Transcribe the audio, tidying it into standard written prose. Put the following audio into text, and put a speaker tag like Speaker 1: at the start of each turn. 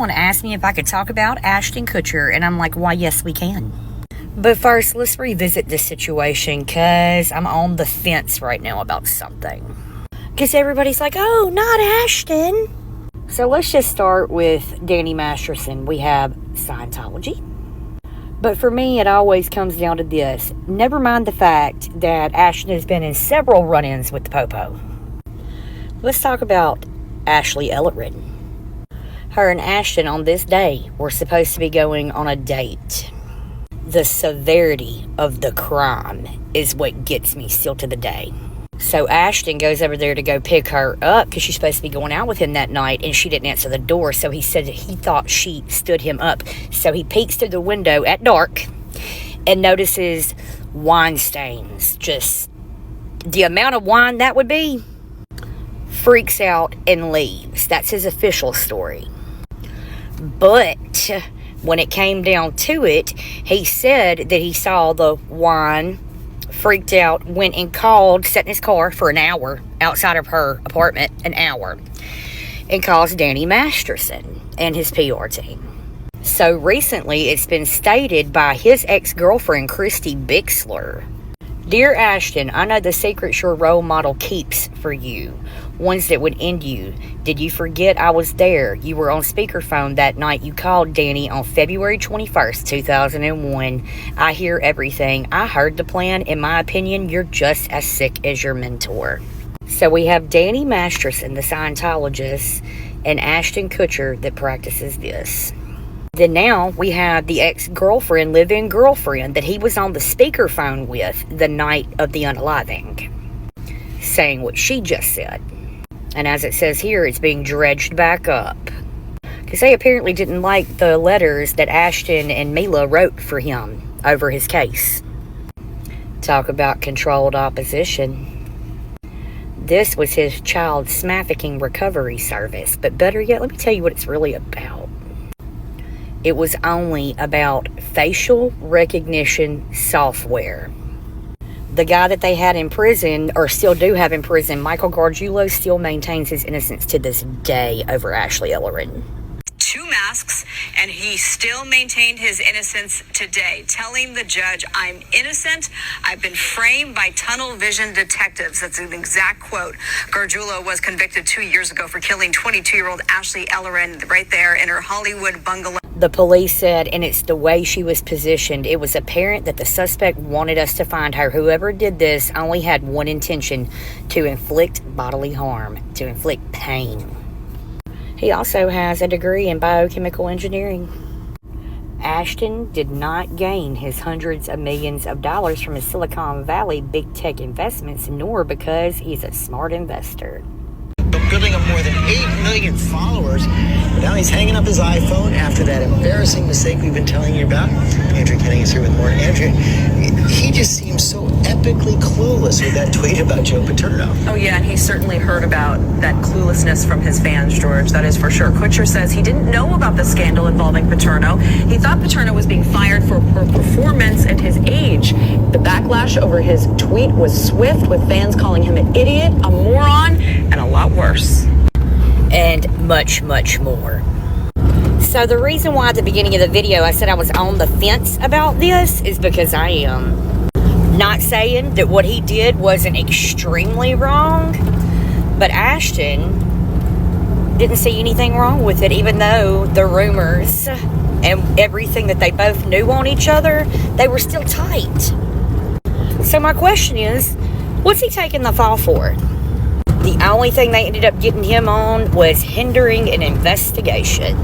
Speaker 1: Someone asked me if I could talk about Ashton Kutcher, and I'm like, why, yes, we can. But first, let's revisit this situation, because I'm on the fence right now about something. Because everybody's like, oh, not Ashton. So let's just start with Danny Masterson. We have Scientology. But for me, it always comes down to this. Never mind the fact that Ashton has been in several run-ins with the Popo. Let's talk about Ashley Ellerin. Her and Ashton on this day were supposed to be going on a date. The severity of the crime is what gets me still to the day. So Ashton goes over there to go pick her up because she's supposed to be going out with him that night, and she didn't answer the door. So he said that he thought she stood him up. So he peeks through the window at dark and notices wine stains. Just the amount of wine that would be. Freaks out and leaves. That's his official story. But when it came down to it, he said that he saw the wine, freaked out, went and called, sat in his car for an hour outside of her apartment, an hour, and calls Danny Masterson and his PR team. So recently, it's been stated by his ex-girlfriend, Christy Bixler, Dear Ashton, I know the secrets your role model keeps for you, ones that would end you. Did you forget I was there? You were on speakerphone that night you called Danny on February 21st, 2001. I hear everything. I heard the plan. In my opinion, you're just as sick as your mentor. So we have Danny Masterson, the Scientologist, and Ashton Kutcher that practices this. Then now we have the ex-girlfriend, live-in girlfriend, that he was on the speakerphone with the night of the unaliving, saying what she just said. And as it says here, it's being dredged back up. Because they apparently didn't like the letters that Ashton and Mila wrote for him over his case. Talk about controlled opposition. This was his child trafficking recovery service. But better yet, let me tell you what it's really about. It was only about facial recognition software. The guy that they had in prison, or still do have in prison, Michael Gargiulo, still maintains his innocence to this day over Ashley Ellerin.
Speaker 2: 2 masks, and he still maintained his innocence today, telling the judge, I'm innocent. I've been framed by tunnel vision detectives. That's an exact quote. Gargiulo was convicted 2 years ago for killing 22-year-old Ashley Ellerin right there in her Hollywood bungalow.
Speaker 1: The police said, and it's the way she was positioned, it was apparent that the suspect wanted us to find her. Whoever did this only had one intention: to inflict bodily harm, to inflict pain. He also has a degree in biochemical engineering. Ashton did not gain his hundreds of millions of dollars from his Silicon Valley big tech investments, nor because he's a smart investor.
Speaker 3: Building up more than 8 million followers, but now he's hanging up his iPhone after that embarrassing mistake we've been telling you about. Andrew Kenning is here with more. Andrew, he just seems so epically clueless with that tweet about Joe Paterno.
Speaker 4: Oh yeah, and he certainly heard about that cluelessness from his fans, George, that is for sure. Kutcher says he didn't know about the scandal involving Paterno. He thought Paterno was being fired for her performance and his age. The backlash over his tweet was swift, with fans calling him an idiot, a moron, and a lot worse.
Speaker 1: And much, much more. So the reason why at the beginning of the video I said I was on the fence about this is because I am not saying that what he did wasn't extremely wrong, but Ashton didn't see anything wrong with it, even though the rumors and everything that they both knew on each other, they were still tight. So my question is, what's he taking the fall for? The only thing they ended up getting him on was hindering an investigation.